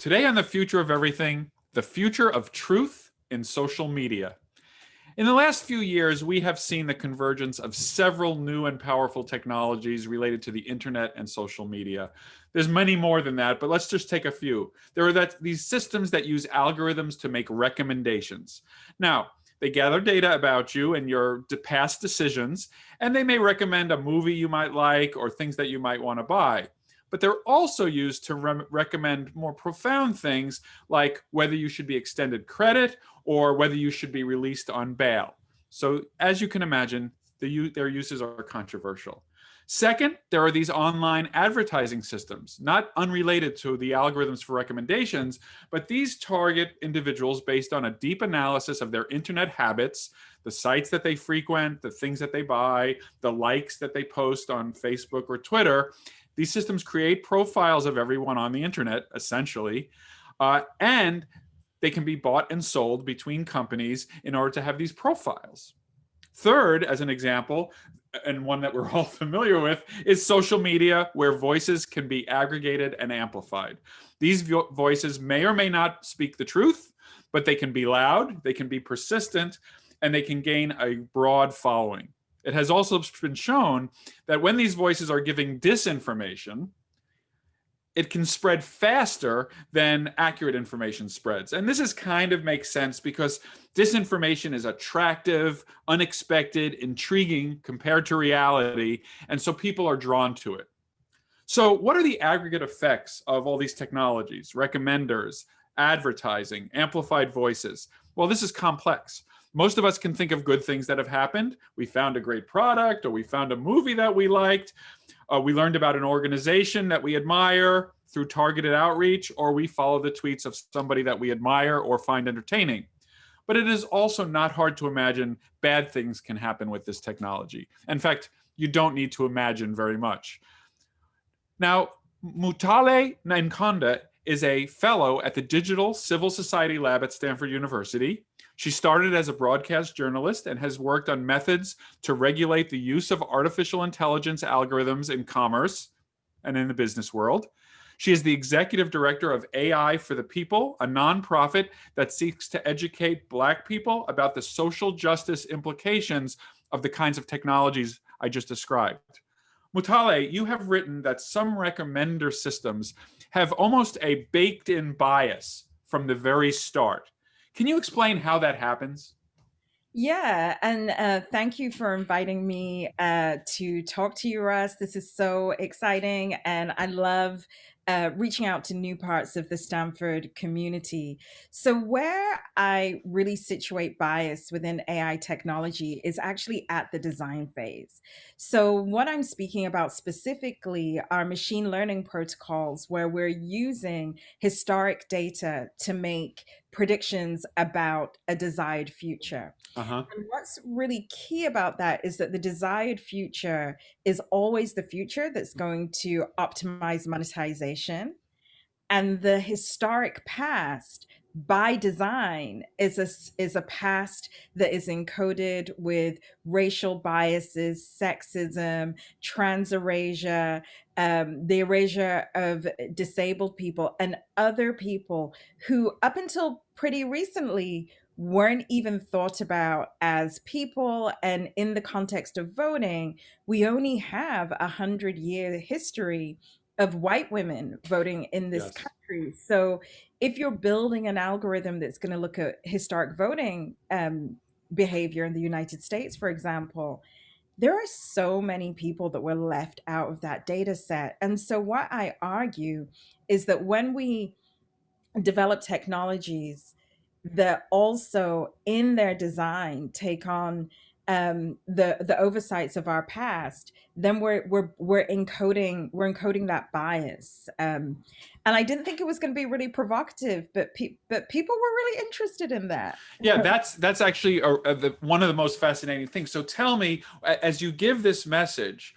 Today on The Future of Everything, the future of truth in social media. In the last few years, we have seen the convergence of several new and powerful technologies related to the internet and social media. There's many more than that, but let's just take a few. There are these systems that use algorithms to make recommendations. Now, they gather data about you and your past decisions, and they may recommend a movie you might like or things that you might want to buy. But they're also used to recommend more profound things like whether you should be extended credit or whether you should be released on bail. So as you can imagine, their uses are controversial. Second, there are these online advertising systems, not unrelated to the algorithms for recommendations, but these target individuals based on a deep analysis of their internet habits, the sites that they frequent, the things that they buy, the likes that they post on Facebook or Twitter. These systems create profiles of everyone on the internet, essentially, and they can be bought and sold between companies in order to have these profiles. Third, as an example, and one that we're all familiar with, is social media, where voices can be aggregated and amplified. These voices may or may not speak the truth, but they can be loud, they can be persistent, and they can gain a broad following. It has also been shown that when these voices are giving disinformation, it can spread faster than accurate information spreads. And this kind of makes sense because disinformation is attractive, unexpected, intriguing compared to reality, and so people are drawn to it. So what are the aggregate effects of all these technologies, recommenders, advertising, amplified voices? Well, this is complex. Most of us can think of good things that have happened. We found a great product, or we found a movie that we liked. We learned about an organization that we admire through targeted outreach, or we follow the tweets of somebody that we admire or find entertaining. But it is also not hard to imagine bad things can happen with this technology. In fact, you don't need to imagine very much. Now, Mutale Nkonde is a fellow at the Digital Civil Society Lab at Stanford University. She started as a broadcast journalist and has worked on methods to regulate the use of artificial intelligence algorithms in commerce and in the business world. She is the executive director of AI for the People, a nonprofit that seeks to educate Black people about the social justice implications of the kinds of technologies I just described. Mutale, you have written that some recommender systems have almost a baked-in bias from the very start. Can you explain how that happens? Yeah, and thank you for inviting me to talk to you, Russ. This is so exciting, and I love reaching out to new parts of the Stanford community. So, where I really situate bias within AI technology is actually at the design phase. So, what I'm speaking about specifically are machine learning protocols where we're using historic data to make predictions about a desired future. Uh-huh. And what's really key about that is that the desired future is always the future that's going to optimize monetization. And the historic past, by design, is a past that is encoded with racial biases, sexism, trans erasure, the erasure of disabled people and other people who, up until pretty recently, weren't even thought about as people. And in the context of voting, we only have 100-year history of white women voting in this Yes. country. So if you're building an algorithm that's going to look at historic voting behavior in the United States, for example, there are so many people that were left out of that data set. And so what I argue is that when we develop technologies that also in their design take on the oversights of our past, then we're encoding that bias. And I didn't think it was going to be really provocative, but people were really interested in that. Yeah, that's actually one of the most fascinating things. So tell me, as you give this message,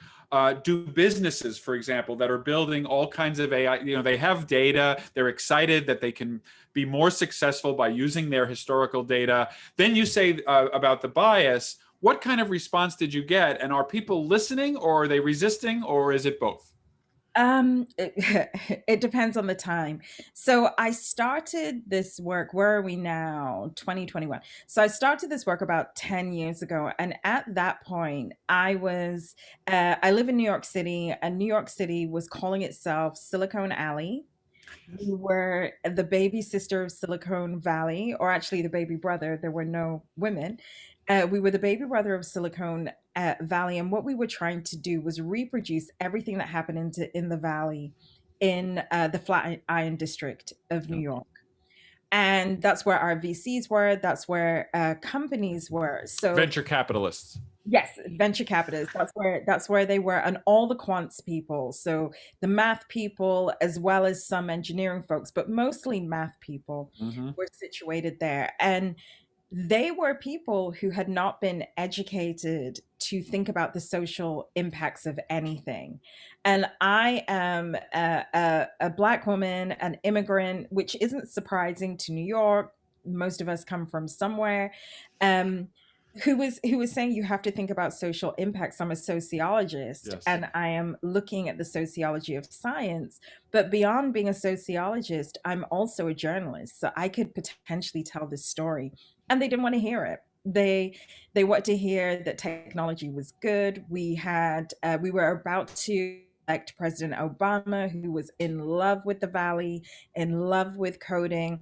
do businesses, for example, that are building all kinds of AI, they have data, they're excited that they can be more successful by using their historical data. Then you say about the bias. What kind of response did you get? And are people listening, or are they resisting, or is it both? It depends on the time. So I started this work. Where are we now? 2021. So I started this work about 10 years ago. And at that point, I live in New York City, and New York City was calling itself Silicon Alley. We were the baby sister of Silicon Valley, or actually the baby brother. There were no women. We were the baby brother of Silicon Valley, and what we were trying to do was reproduce everything that happened in the valley in the Flatiron District of New Yeah. York. And that's where our VCs were. That's where companies were. So Venture capitalists. yes, venture capitalists. That's where they were, and all the quants people. So the math people, as well as some engineering folks, but mostly math people, Hmm. were situated there. And they were people who had not been educated to think about the social impacts of anything. And I am a Black woman, an immigrant, which isn't surprising to New York. Most of us come from somewhere. Um, who was saying you have to think about social impacts. I'm a sociologist, Yes. and I am looking at the sociology of science. But beyond being a sociologist, I'm also a journalist, so I could potentially tell this story, and they didn't want to hear it. They wanted to hear that technology was good. We were about to elect President Obama, who was in love with the valley, in love with coding,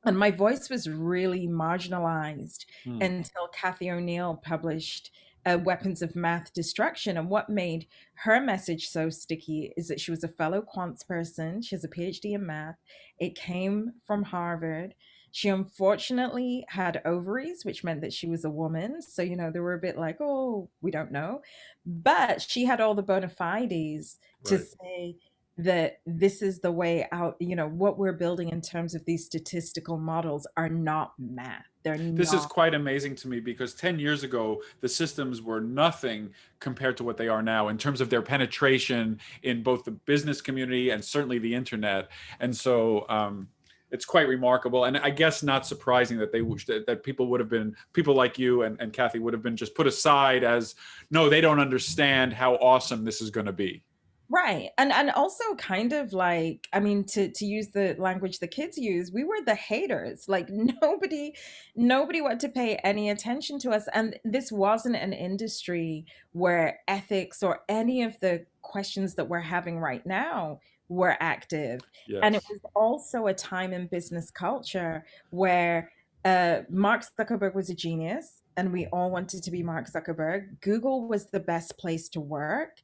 and my voice was really marginalized Hmm. until Kathy O'Neill published Weapons of Math Destruction. And what made her message so sticky is that she was a fellow quants person. She has a PhD in math. It came from Harvard. She unfortunately had ovaries, which meant that she was a woman. So, they were a bit like, oh, we don't know. But she had all the bona fides to Right. say, that this is the way out. What we're building in terms of these statistical models are not math. They're This is not. quite amazing to me because 10 years ago, the systems were nothing compared to what they are now in terms of their penetration in both the business community and certainly the internet. And so it's quite remarkable. And I guess not surprising that that people would have been, people like you and Kathy would have been just put aside as, no, they don't understand how awesome this is going to be. Right. And also kind of like, I mean, to use the language the kids use, we were the haters. Like nobody wanted to pay any attention to us. And this wasn't an industry where ethics or any of the questions that we're having right now were active. And it Yes. was also a time in business culture where Mark Zuckerberg was a genius, and we all wanted to be Mark Zuckerberg. Google was the best place to work,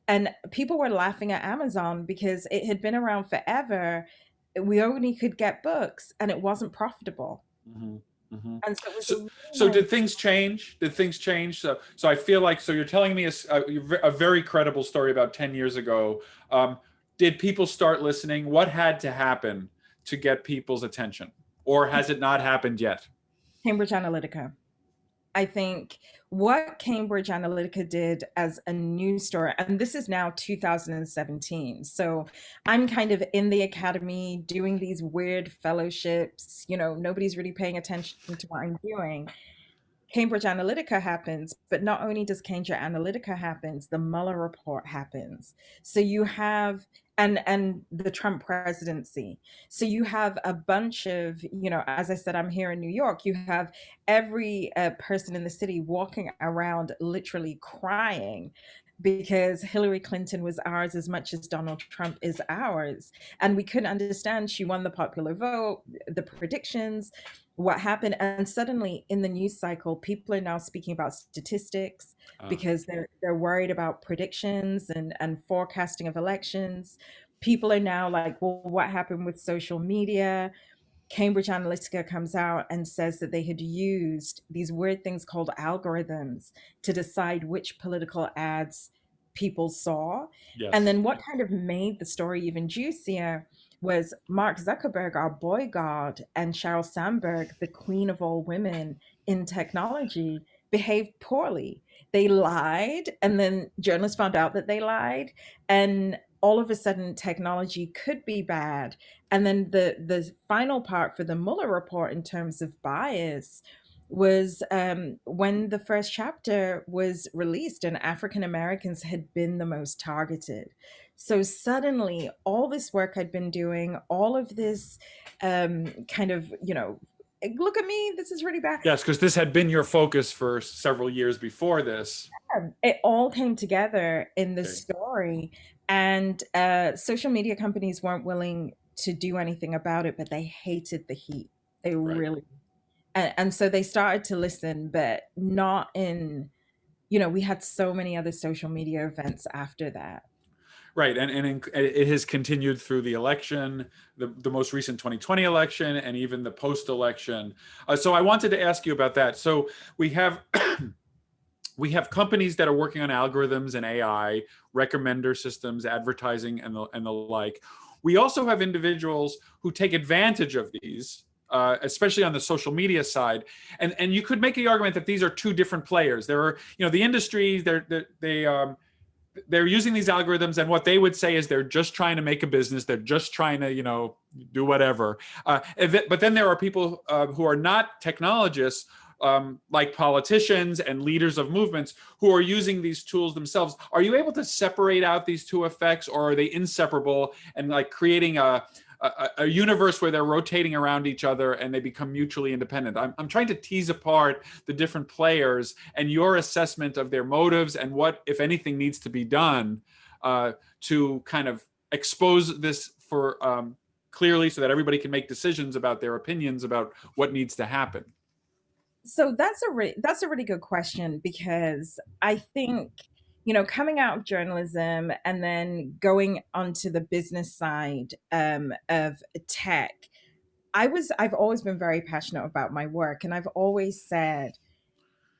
and people were laughing at Amazon because it had been around forever. We only could get books, and it wasn't profitable. Hmm. Hmm. And so it was So, a really so nice. did things change? Did things change? So I feel like, so you're telling me a very credible story about 10 years ago. Um, did people start listening? What had to happen to get people's attention? Or has it not happened yet? Cambridge Analytica. I think what Cambridge Analytica did as a news story, and this is now 2017. So I'm kind of in the academy doing these weird fellowships. Nobody's really paying attention to what I'm doing. Cambridge Analytica happens, but not only does Cambridge Analytica happens, the Mueller report happens. So you have and the Trump presidency. So you have a bunch of, as I said, I'm here in New York. You have every person in the city walking around literally crying because Hillary Clinton was ours as much as Donald Trump is ours. And we couldn't understand. She won the popular vote, the predictions, what happened. And suddenly in the news cycle, people are now speaking about statistics Uh, because they're worried about predictions and forecasting of elections. People are now like, well, what happened with social media? Cambridge Analytica comes out and says that they had used these weird things called algorithms to decide which political ads people saw. And yes. then what kind of made the story even juicier was Mark Zuckerberg, our boy god, and Sheryl Sandberg, the queen of all women in technology, behaved poorly. They lied, and then journalists found out that they lied. And all of a sudden, technology could be bad. And then the final part for the Mueller report in terms of bias was when the first chapter was released and African Americans had been the most targeted. So suddenly, all this work I'd been doing, all of this kind of, look at me, this is really bad. Yes, because this had been your focus for several years before this. It all came together in the Okay, story, and social media companies weren't willing to do anything about it, but they hated the heat. They right. really, and so they started to listen, but not in, we had so many other social media events after that. Right, and it has continued through the election, the most recent 2020 election, and even the post-election. So I wanted to ask you about that. So we have we have companies that are working on algorithms and AI, recommender systems, advertising, and the like. We also have individuals who take advantage of these, especially on the social media side. And you could make the argument that these are two different players. There are, the industry, they're using these algorithms, and what they would say is they're just trying to make a business. They're just trying to, do whatever. But then there are people who are not technologists, like politicians and leaders of movements, who are using these tools themselves. Are you able to separate out these two effects, or are they inseparable and like creating a universe where they're rotating around each other and they become mutually independent? I'm trying to tease apart the different players and your assessment of their motives and what, if anything, needs to be done to kind of expose this for clearly, so that everybody can make decisions about their opinions about what needs to happen. So that's a really good question, because I think, coming out of journalism and then going onto the business side of tech, I've always been very passionate about my work, and I've always said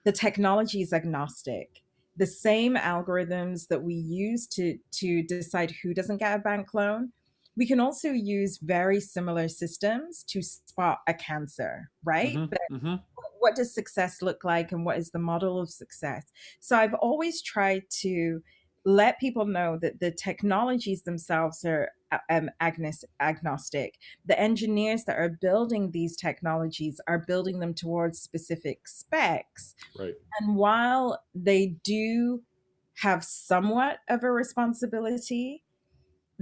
the technology is agnostic. The same algorithms that we use to decide who doesn't get a bank loan, we can also use very similar systems to spot a cancer, right? Mm-hmm, mm-hmm. What does success look like, and what is the model of success? So I've always tried to let people know that the technologies themselves are agnostic. The engineers that are building these technologies are building them towards specific specs. Right. And while they do have somewhat of a responsibility,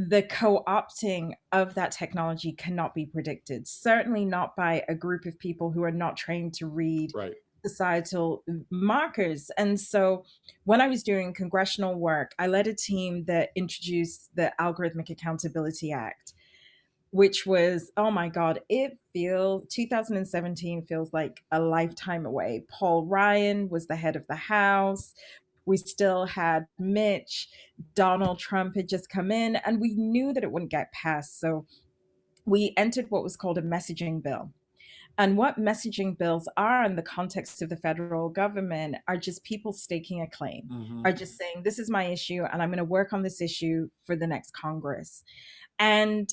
the co-opting of that technology cannot be predicted, certainly not by a group of people who are not trained to read Right. societal markers. And so when I was doing congressional work, I led a team that introduced the Algorithmic Accountability Act, which was, oh my God, 2017 feels like a lifetime away. Paul Ryan was the head of the House. We still had Mitch. Donald Trump had just come in, and we knew that it wouldn't get passed. So we entered what was called a messaging bill. And what messaging bills are in the context of the federal government are just people staking a claim, Mm-hmm. are just saying, this is my issue, and I'm going to work on this issue for the next Congress. And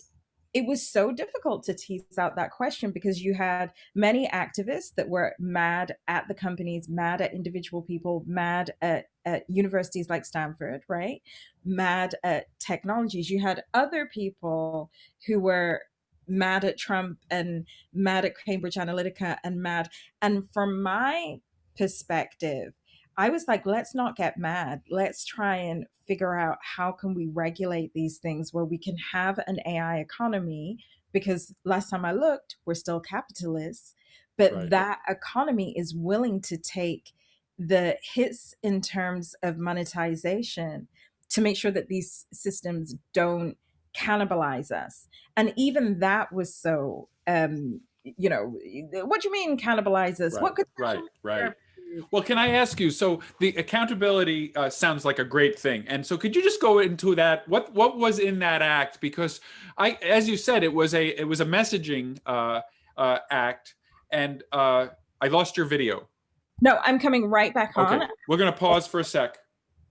it was so difficult to tease out that question, because you had many activists that were mad at the companies, mad at individual people, mad at universities like Stanford, right? Mad at technologies. You had other people who were mad at Trump and mad at Cambridge Analytica and mad. And from my perspective, I was like, let's not get mad. Let's try and figure out how can we regulate these things where we can have an AI economy, because last time I looked, we're still capitalists, but Right. that economy is willing to take the hits in terms of monetization to make sure that these systems don't cannibalize us. And even that was so what do you mean cannibalize us? Right. What could Right. social Right. media do? Well, can I ask you? So the accountability sounds like a great thing, and so could you just go into that? What was in that act? Because as you said, it was a messaging act, and I lost your video. No, I'm coming right back on. Okay, we're gonna pause for a sec,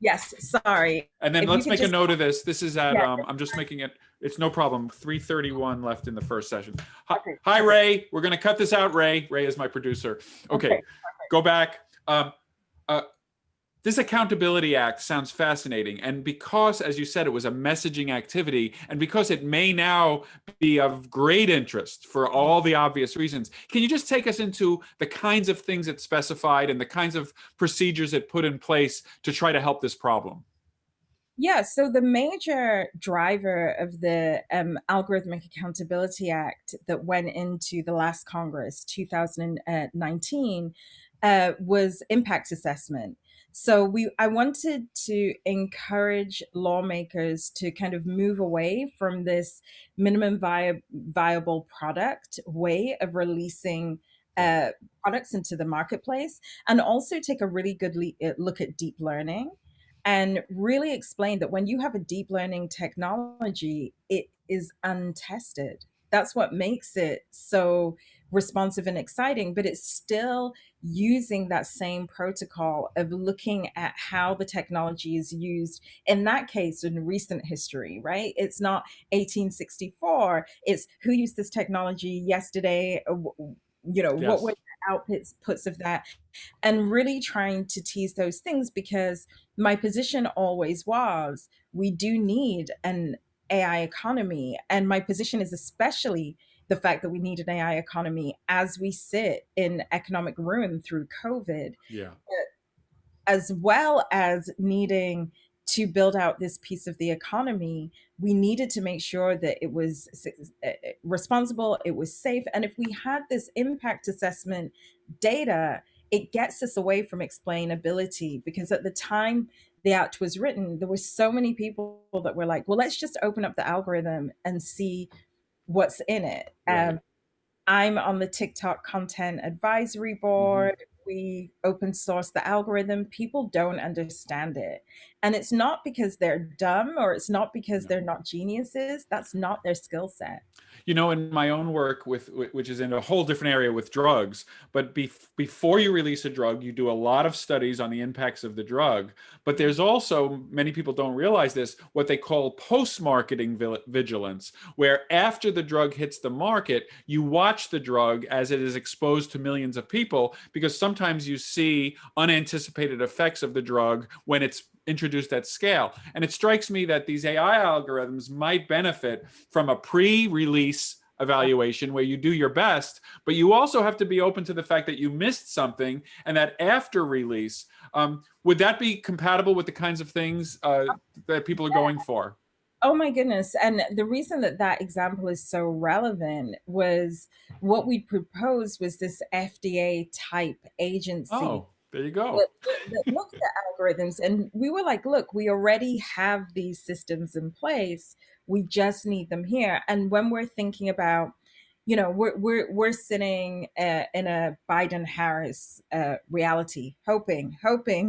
Yes, sorry. and then If you let's could make a just, note of this. This is at yeah, I'm just making it. It's no problem. 3:31 left in the first session. Hi, okay, hi perfect. Ray. We're gonna cut this out. Ray is my producer. Okay, Okay. go back. Uh, This Accountability Act sounds fascinating. And because, as you said, it was a messaging activity, and because it may now be of great interest for all the obvious reasons, can you just take us into the kinds of things it specified and the kinds of procedures it put in place to try to help this problem? Yeah, so the major driver of the Algorithmic Accountability Act that went into the last Congress, 2019, was impact assessment. So I wanted to encourage lawmakers to kind of move away from this viable product way of releasing Right. uh, products into the marketplace, and also take a really good look at deep learning and really explain that when you have a deep learning technology, it is untested. That's what makes it so responsive and exciting, but it's still using that same protocol of looking at how the technology is used, in that case, in recent history, right? It's not 1864, it's who used this technology yesterday, what were Yes. the outputs of that, and really trying to tease those things, because my position always was we do need an AI economy. And my position is especially the fact that we need an AI economy as we sit in economic ruin through COVID, Yeah. as well as needing to build out this piece of the economy. We needed to make sure that it was responsible, it was safe. And if we had this impact assessment data, it gets us away from explainability, because at the time the act was written, there were so many people that were like, well, let's just open up the algorithm and see what's in it. Right. I'm on the TikTok content advisory Hmm. board. We open source the algorithm. People don't understand it. And it's not because they're dumb, or it's not because No. they're not geniuses. That's not their skill set. In my own work with, which is in a whole different area with drugs, but before you release a drug, you do a lot of studies on the impacts of the drug. But there's also, many people don't realize this, what they call post-marketing vigilance, where after the drug hits the market, you watch the drug as it is exposed to millions of people, because sometimes you see unanticipated effects of the drug when it's introduced at scale. And it strikes me that these AI algorithms might benefit from a pre-release evaluation where you do your best, but you also have to be open to the fact that you missed something, and that after release, would that be compatible with the kinds of things that people are going for? Oh my goodness. And the reason that that example is so relevant was what we proposed was this FDA type agency Oh, there you go. that looked at algorithms. And we were like, look, we already have these systems in place. We just need them here. And when we're thinking about, we're sitting in a Biden Harris reality, hoping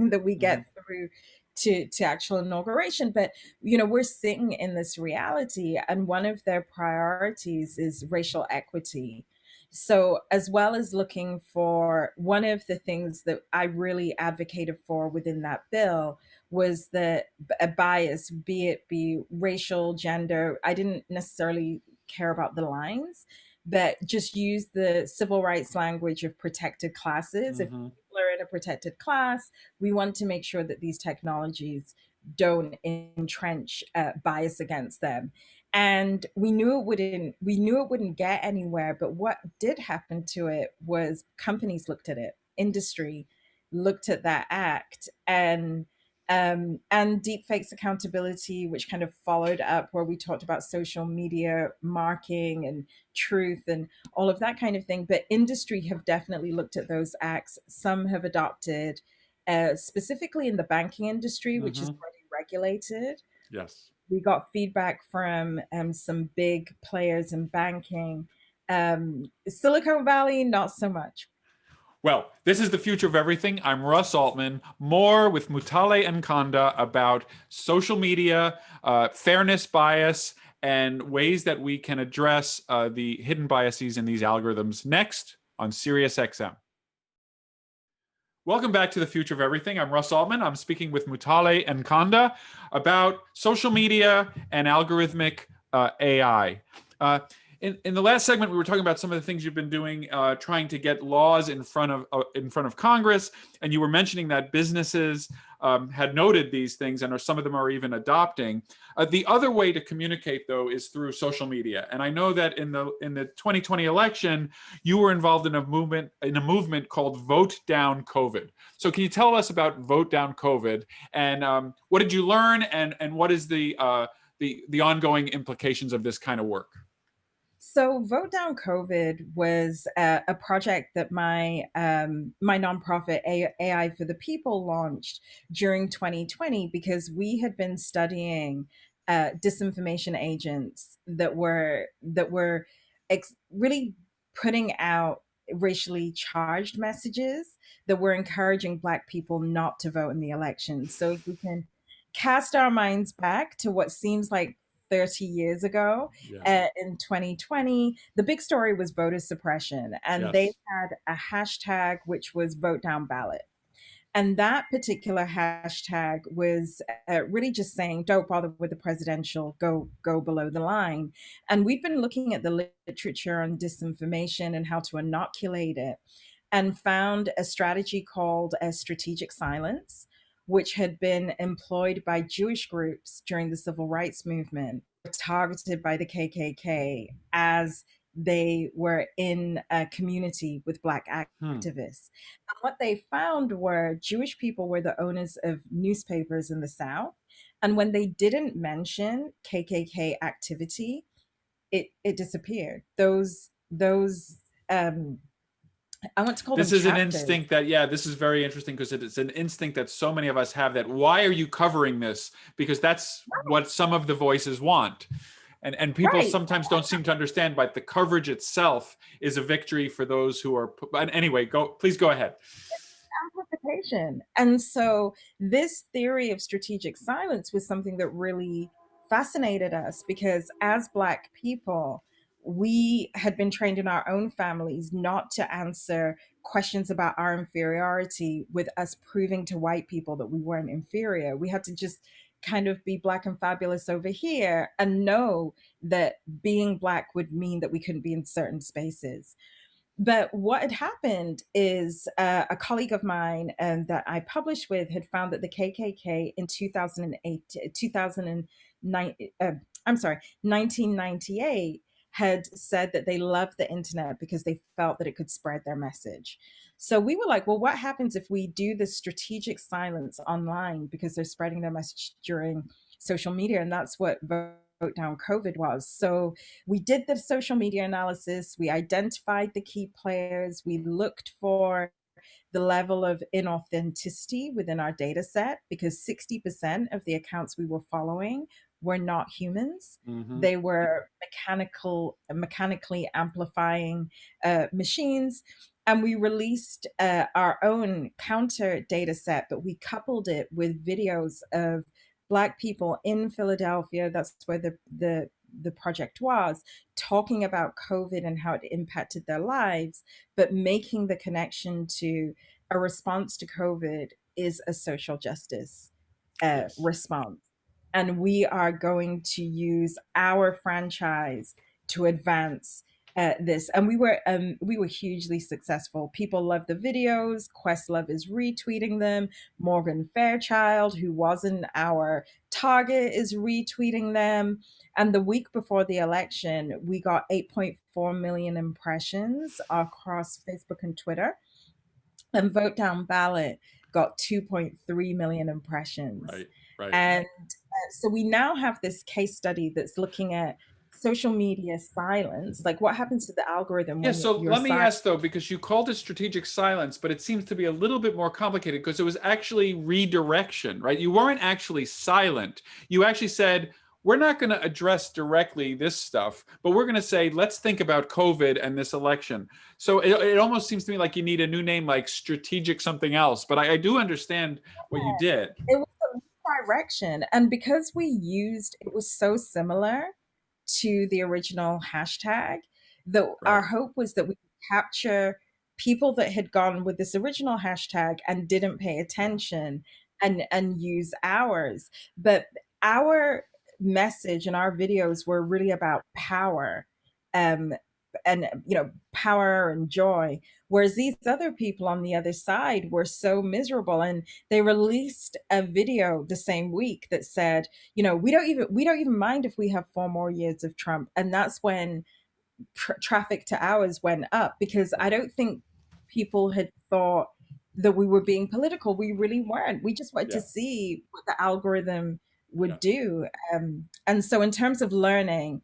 that we Hmm. get through to actual inauguration. But we're sitting in this reality, and one of their priorities is racial equity. So, as well as looking for, one of the things that I really advocated for within that bill was that a bias, be it be racial, gender, I didn't necessarily care about the lines, but just use the civil rights language of protected classes. If Hmm. people are in a protected class, we want to make sure that these technologies don't entrench bias against them. And we knew it wouldn't get anywhere. But what did happen to it was companies looked at it, industry looked at that act, and deepfakes accountability, which kind of followed up, where we talked about social media marking and truth and all of that kind of thing. But industry have definitely looked at those acts. Some have adopted, specifically in the banking industry, which is Hmm. already regulated. Yes. We got feedback from some big players in banking. Silicon Valley, not so much. Well, this is the future of everything. I'm Russ Altman. More with Mutale Nkonde about social media, fairness bias, and ways that we can address the hidden biases in these algorithms next on SiriusXM. Welcome back to the future of everything. I'm Russ Altman. I'm speaking with Mutale Nkonde about social media and algorithmic AI. Uh, In the last segment, we were talking about some of the things you've been doing, trying to get laws in front of Congress, and you were mentioning that businesses had noted these things, and some of them are even adopting. The other way to communicate, though, is through social media. And I know that in the 2020 election, you were involved in a movement called Vote Down COVID. So, can you tell us about Vote Down COVID, and what did you learn, and what is the ongoing implications of this kind of work? So, Vote Down COVID was a project that my nonprofit AI for the People launched during 2020 because we had been studying disinformation agents that were really putting out racially charged messages that were encouraging Black people not to vote in the election. So, if we can cast our minds back to what seems like 30 years ago, Yeah. in 2020, the big story was voter suppression, and they Yes. had a hashtag which was vote down ballot. And that particular hashtag was really just saying, "Don't bother with the presidential, go below the line." And we've been looking at the literature on disinformation and how to inoculate it, and found a strategy called a strategic silence, which had been employed by Jewish groups during the civil rights movement, targeted by the KKK as they were in a community with Black Hmm. activists. And what they found were Jewish people were the owners of newspapers in the South. And when they didn't mention KKK activity, it disappeared. Those I want to call them This is an chapters. instinct that, yeah, this is very interesting because it's an instinct that so many of us have, that why are you covering this? Because that's what some of the voices want. And people Right. sometimes don't seem to understand, but the coverage itself is a victory for those who are. But anyway, please go ahead. Amplification. And so this theory of strategic silence was something that really fascinated us because as Black people, we had been trained in our own families not to answer questions about our inferiority with us proving to white people that we weren't inferior. We had to just kind of be Black and fabulous over here and know that being Black would mean that we couldn't be in certain spaces. But what had happened is a colleague of mine that I published with had found that the KKK in 2008, 2009, I'm sorry, 1998 had said that they loved the internet because they felt that it could spread their message. So we were like, well, what happens if we do the strategic silence online because they're spreading their message during social media? And that's what Vote Down COVID was. So we did the social media analysis, we identified the key players, we looked for the level of inauthenticity within our data set because 60% of the accounts we were following were not humans. Mm-hmm. They were mechanically amplifying machines. And we released our own counter data set, but we coupled it with videos of Black people in Philadelphia. That's where the project was, talking about COVID and how it impacted their lives, but making the connection to a response to COVID is a social justice Yes. response. And we are going to use our franchise to advance this. And we were hugely successful. People love the videos. Questlove is retweeting them. Morgan Fairchild, who wasn't our target, is retweeting them. And the week before the election, we got 8.4 million impressions across Facebook and Twitter, and Vote Down Ballot got 2.3 million impressions. Right. Right. And so we now have this case study that's looking at social media silence. Like what happens to the algorithm Yeah, when so you're let me silent? ask though, because you called it strategic silence, but it seems to be a little bit more complicated because it was actually redirection, right? You weren't actually silent. You actually said, we're not going to address directly this stuff, but we're going to say, let's think about COVID and this election. So it almost seems to me like you need a new name, like strategic something else. But I do understand what you did. It was a direction. And because we used, it was so similar to the original hashtag, that our Right. hope was that we could capture people that had gone with this original hashtag and didn't pay attention and use ours. But our message and our videos were really about power um, and power and joy, whereas these other people on the other side were so miserable. And they released a video the same week that said, we don't even mind if we have 4 more years of Trump. And that's when traffic to ours went up, because I don't think people had thought that we were being political. We really weren't. We just wanted to Yeah. see what the algorithm Yeah. would do. And so in terms of learning,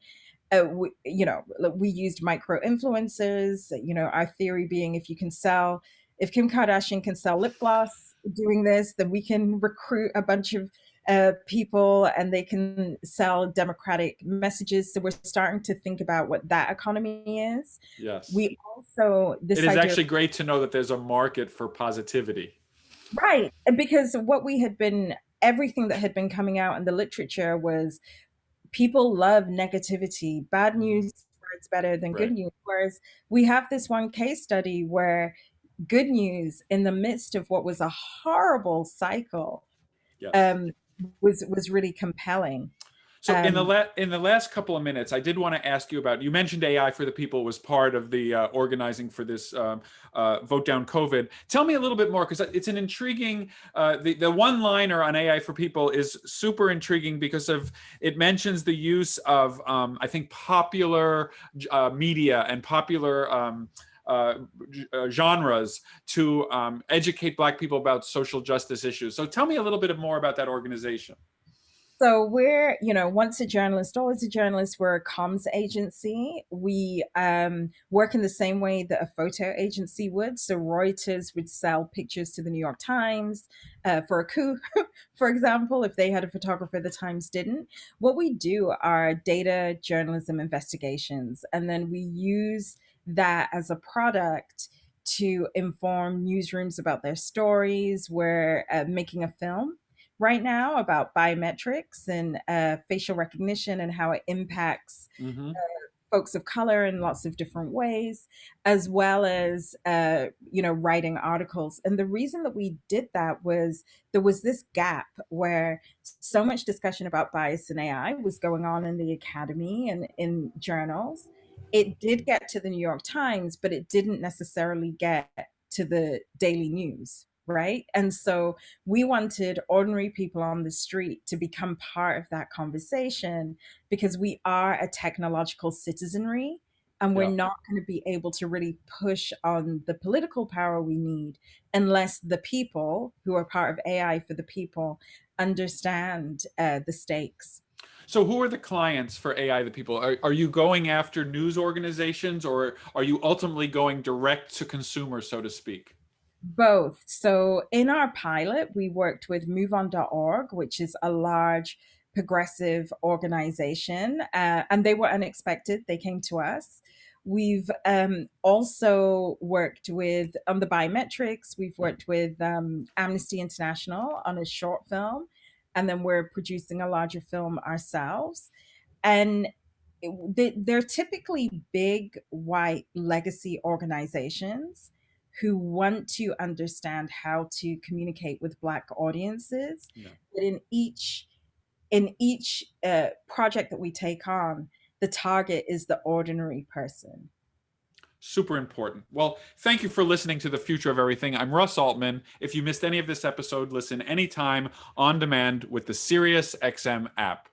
we used micro influencers, our theory being, if Kim Kardashian can sell lip gloss doing this, then we can recruit a bunch of people and they can sell democratic messages. So we're starting to think about what that economy is. Yes. We also, It this is idea, actually great to know that there's a market for positivity. right? Because everything that had been coming out in the literature was, people love negativity. Bad Hmm. news spreads better than good Right. news. Whereas we have this one case study where good news in the midst of what was a horrible cycle, Yes. um, was really compelling. So Um, in the last couple of minutes, I did want to ask you about. You mentioned AI for the People was part of the organizing for this vote down COVID. Tell me a little bit more, because it's an intriguing. The one liner on AI for People is super intriguing because of it mentions the use of I think popular media and popular. Genres to educate Black people about social justice issues. So tell me a little bit more about that organization. So we're, once a journalist, always a journalist. We're a comms agency. We work in the same way that a photo agency would. So Reuters would sell pictures to the New York Times for a coup, for example, if they had a photographer the Times didn't. What we do are data journalism investigations, and then we use that as a product to inform newsrooms about their stories. We're making a film right now about biometrics and facial recognition and how it impacts Mm-hmm. folks of color in lots of different ways, as well as writing articles. And the reason that we did that was there was this gap where so much discussion about bias in AI was going on in the academy and in journals. It did get to the New York Times, but it didn't necessarily get to the daily news, right? And so we wanted ordinary people on the street to become part of that conversation, because we are a technological citizenry, and we're Yeah. not going to be able to really push on the political power we need unless the people who are part of AI for the People understand the stakes. So who are the clients for AI the People? Are you going after news organizations, or are you ultimately going direct to consumer, so to speak? Both. So in our pilot, we worked with MoveOn.org, which is a large progressive organization, and they were unexpected. They came to us. We've also worked with, on the biometrics, we've worked with Amnesty International on a short film, and then we're producing a larger film ourselves. And they're typically big white legacy organizations who want to understand how to communicate with Black audiences. Yeah. But in each project that we take on, the target is the ordinary person. Super important. Well, thank you for listening to The Future of Everything. I'm Russ Altman. If you missed any of this episode, listen anytime on demand with the SiriusXM app.